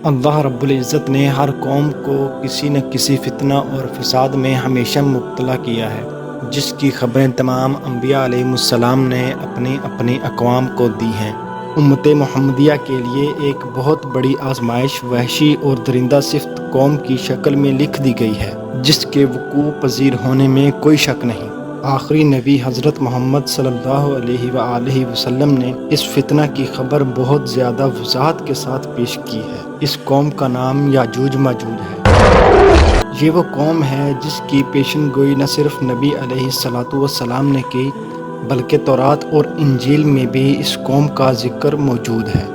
اللہ رب العزت نے ہر قوم کو کسی نہ کسی فتنہ اور فساد میں ہمیشہ مبتلا کیا ہے، جس کی خبریں تمام انبیاء علیہ السلام نے اپنی اپنی اقوام کو دی ہیں۔ امت محمدیہ کے لیے ایک بہت بڑی آزمائش وحشی اور درندہ صفت قوم کی شکل میں لکھ دی گئی ہے، جس کے وقوع پذیر ہونے میں کوئی شک نہیں۔ آخری نبی حضرت محمد صلی اللہ علیہ وآلہ وسلم نے اس فتنہ کی خبر بہت زیادہ وضاحت کے ساتھ پیش کی ہے۔ اس قوم کا نام یاجوج ماجوج ہے۔ یہ وہ قوم ہے جس کی پیشن گوئی نہ صرف نبی علیہ السلام نے کی، بلکہ تورات اور انجیل میں بھی اس قوم کا ذکر موجود ہے،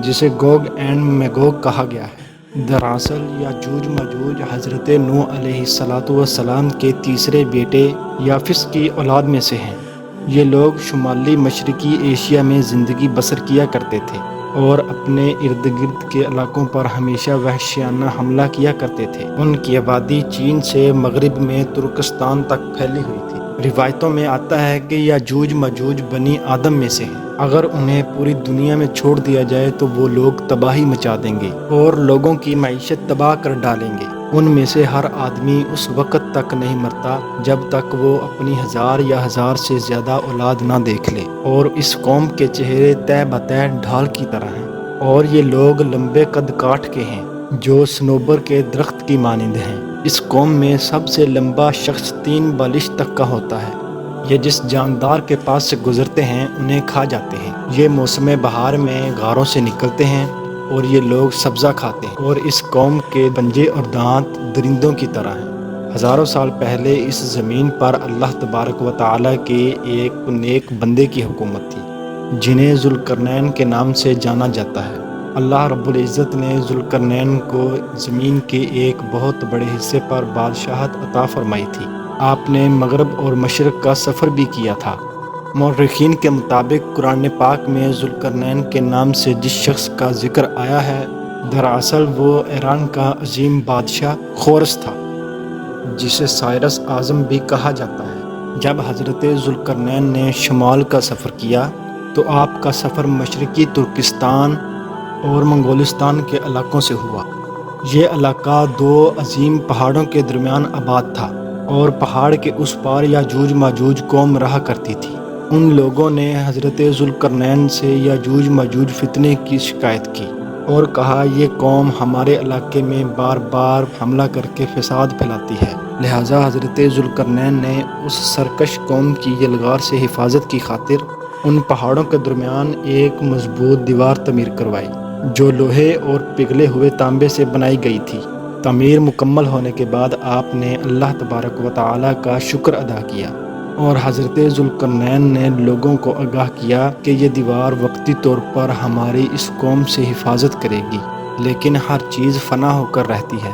جسے گوگ اینڈ میگوگ کہا گیا ہے۔ دراصل یاجوج ماجوج حضرت نوح علیہ السلام کے تیسرے بیٹے یافس کی اولاد میں سے ہیں۔ یہ لوگ شمالی مشرقی ایشیا میں زندگی بسر کیا کرتے تھے اور اپنے ارد گرد کے علاقوں پر ہمیشہ وحشیانہ حملہ کیا کرتے تھے۔ ان کی آبادی چین سے مغرب میں ترکستان تک پھیلی ہوئی تھی۔ روایتوں میں آتا ہے کہ یاجوج ماجوج بنی آدم میں سے ہیں۔ اگر انہیں پوری دنیا میں چھوڑ دیا جائے تو وہ لوگ تباہی مچا دیں گے اور لوگوں کی معیشت تباہ کر ڈالیں گے۔ ان میں سے ہر آدمی اس وقت تک نہیں مرتا جب تک وہ اپنی 1000 یا 1000 سے زیادہ اولاد نہ دیکھ لے، اور اس قوم کے چہرے تہ بتہ ڈھال کی طرح ہیں، اور یہ لوگ لمبے قد کاٹ کے ہیں جو صنوبر کے درخت کی مانند ہیں۔ اس قوم میں سب سے لمبا شخص 3 بالش تک کا ہوتا ہے۔ یہ جس جاندار کے پاس سے گزرتے ہیں انہیں کھا جاتے ہیں۔ یہ موسم بہار میں غاروں سے نکلتے ہیں اور یہ لوگ سبزہ کھاتے ہیں، اور اس قوم کے پنجے اور دانت درندوں کی طرح ہیں۔ ہزاروں سال پہلے اس زمین پر اللہ تبارک و تعالیٰ کے ایک نیک بندے کی حکومت تھی، جنہیں ذوالقرنین کے نام سے جانا جاتا ہے۔ اللہ رب العزت نے ذوالقرنین کو زمین کے ایک بہت بڑے حصے پر بادشاہت عطا فرمائی تھی۔ آپ نے مغرب اور مشرق کا سفر بھی کیا تھا۔ مورخین کے مطابق قرآن پاک میں ذوالقرنین کے نام سے جس شخص کا ذکر آیا ہے، دراصل وہ ایران کا عظیم بادشاہ خورس تھا، جسے سائرس اعظم بھی کہا جاتا ہے۔ جب حضرت ذوالقرنین نے شمال کا سفر کیا تو آپ کا سفر مشرقی ترکستان اور منگولستان کے علاقوں سے ہوا۔ یہ علاقہ 2 عظیم پہاڑوں کے درمیان آباد تھا، اور پہاڑ کے اس پار یاجوج ماجوج قوم رہا کرتی تھی۔ ان لوگوں نے حضرت ذوالقرنین سے یاجوج ماجوج فتنے کی شکایت کی اور کہا، یہ قوم ہمارے علاقے میں بار بار حملہ کر کے فساد پھیلاتی ہے۔ لہٰذا حضرت ذوالقرنین نے اس سرکش قوم کی یلغار سے حفاظت کی خاطر ان پہاڑوں کے درمیان ایک مضبوط دیوار تعمیر کروائی، جو لوہے اور پگھلے ہوئے تانبے سے بنائی گئی تھی۔ تعمیر مکمل ہونے کے بعد آپ نے اللہ تبارک و تعالیٰ کا شکر ادا کیا، اور حضرت ذوالقرنین نے لوگوں کو آگاہ کیا کہ یہ دیوار وقتی طور پر ہماری اس قوم سے حفاظت کرے گی، لیکن ہر چیز فنا ہو کر رہتی ہے،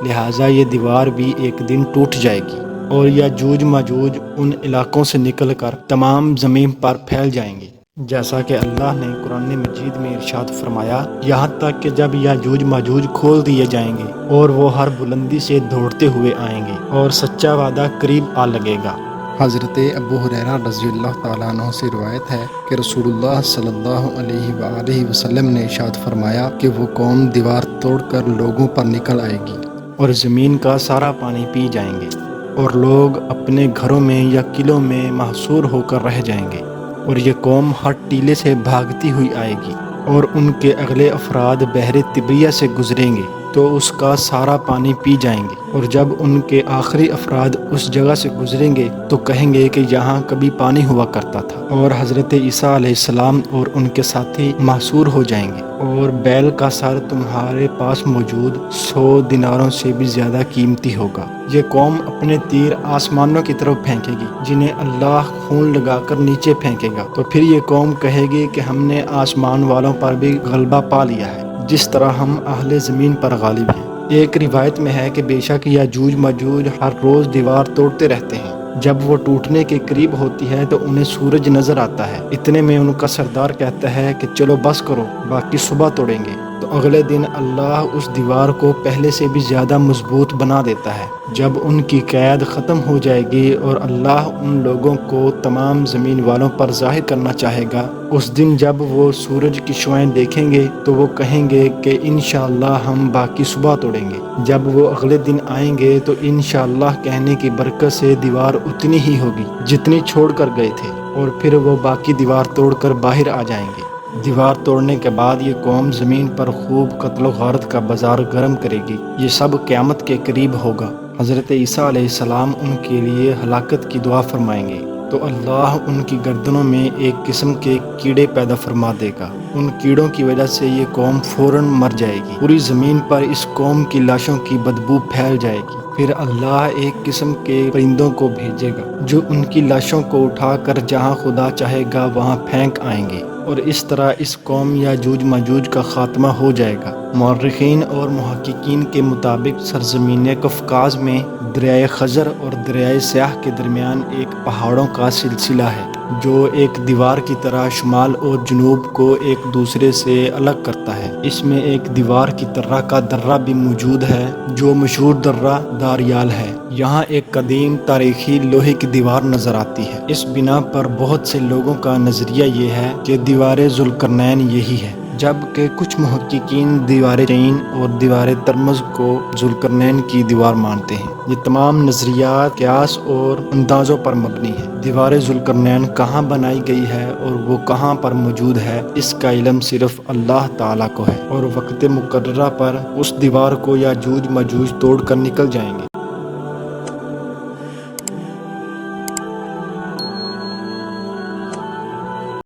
لہٰذا یہ دیوار بھی ایک دن ٹوٹ جائے گی، اور یاجوج ماجوج ان علاقوں سے نکل کر تمام زمین پر پھیل جائیں گے، جیسا کہ اللہ نے قرآن مجید میں ارشاد فرمایا، یہاں تک کہ جب یاجوج ماجوج کھول دیے جائیں گے اور وہ ہر بلندی سے دوڑتے ہوئے آئیں گے اور سچا وعدہ قریب آ لگے گا۔ حضرت ابو ہریرہ رضی اللہ تعالیٰ عنہ سے روایت ہے کہ رسول اللہ صلی اللہ علیہ وآلہ وسلم نے ارشاد فرمایا کہ وہ قوم دیوار توڑ کر لوگوں پر نکل آئے گی اور زمین کا سارا پانی پی جائیں گے، اور لوگ اپنے گھروں میں یا قلعوں میں محصور ہو کر رہ جائیں گے، اور یہ قوم ہر ٹیلے سے بھاگتی ہوئی آئے گی، اور ان کے اگلے افراد بحر طبریہ سے گزریں گے تو اس کا سارا پانی پی جائیں گے، اور جب ان کے آخری افراد اس جگہ سے گزریں گے تو کہیں گے کہ یہاں کبھی پانی ہوا کرتا تھا، اور حضرت عیسیٰ علیہ السلام اور ان کے ساتھی محصور ہو جائیں گے، اور بیل کا سر تمہارے پاس موجود 100 دیناروں سے بھی زیادہ قیمتی ہوگا۔ یہ قوم اپنے تیر آسمانوں کی طرف پھینکے گی، جنہیں اللہ خون لگا کر نیچے پھینکے گا، تو پھر یہ قوم کہے گی کہ ہم نے آسمان والوں پر بھی غلبہ پا لیا ہے، جس طرح ہم اہل زمین پر غالب ہیں۔ ایک روایت میں ہے کہ بے شک یاجوج ماجوج ہر روز دیوار توڑتے رہتے ہیں۔ جب وہ ٹوٹنے کے قریب ہوتی ہے تو انہیں سورج نظر آتا ہے۔ اتنے میں ان کا سردار کہتا ہے کہ چلو بس کرو، باقی صبح توڑیں گے۔ تو اگلے دن اللہ اس دیوار کو پہلے سے بھی زیادہ مضبوط بنا دیتا ہے۔ جب ان کی قید ختم ہو جائے گی اور اللہ ان لوگوں کو تمام زمین والوں پر ظاہر کرنا چاہے گا، اس دن جب وہ سورج کی شعاعیں دیکھیں گے تو وہ کہیں گے کہ انشاءاللہ ہم باقی صبح توڑیں گے۔ جب وہ اگلے دن آئیں گے تو انشاءاللہ کہنے کی برکت سے دیوار اتنی ہی ہوگی جتنی چھوڑ کر گئے تھے، اور پھر وہ باقی دیوار توڑ کر باہر آ جائیں گے۔ دیوار توڑنے کے بعد یہ قوم زمین پر خوب قتل و غارت کا بازار گرم کرے گی۔ یہ سب قیامت کے قریب ہوگا۔ حضرت عیسیٰ علیہ السلام ان کے لیے ہلاکت کی دعا فرمائیں گے تو اللہ ان کی گردنوں میں ایک قسم کے کیڑے پیدا فرما دے گا۔ ان کیڑوں کی وجہ سے یہ قوم فوراً مر جائے گی۔ پوری زمین پر اس قوم کی لاشوں کی بدبو پھیل جائے گی۔ پھر اللہ ایک قسم کے پرندوں کو بھیجے گا جو ان کی لاشوں کو اٹھا کر جہاں خدا چاہے گا وہاں پھینک آئیں گے، اور اس طرح اس قوم یاجوج ماجوج کا خاتمہ ہو جائے گا۔ مورخین اور محققین کے مطابق سرزمین قفقاز میں دریائے خزر اور دریائے سیاہ کے درمیان ایک پہاڑوں کا سلسلہ ہے جو ایک دیوار کی طرح شمال اور جنوب کو ایک دوسرے سے الگ کرتا ہے۔ اس میں ایک دیوار کی طرح کا درہ بھی موجود ہے جو مشہور درہ داریال ہے۔ یہاں ایک قدیم تاریخی لوہے کی دیوار نظر آتی ہے۔ اس بنا پر بہت سے لوگوں کا نظریہ یہ ہے کہ دیوار ذوالقرنین یہی ہے، جبکہ کچھ محققین دیوار چین اور دیوار ترمز کو ذوالقرنین کی دیوار مانتے ہیں۔ یہ تمام نظریات قیاس اور اندازوں پر مبنی ہیں۔ دیوار ذوالقرنین کہاں بنائی گئی ہے اور وہ کہاں پر موجود ہے، اس کا علم صرف اللہ تعالیٰ کو ہے، اور وقت مقررہ پر اس دیوار کو یاجوج ماجوج توڑ کر نکل جائیں گے۔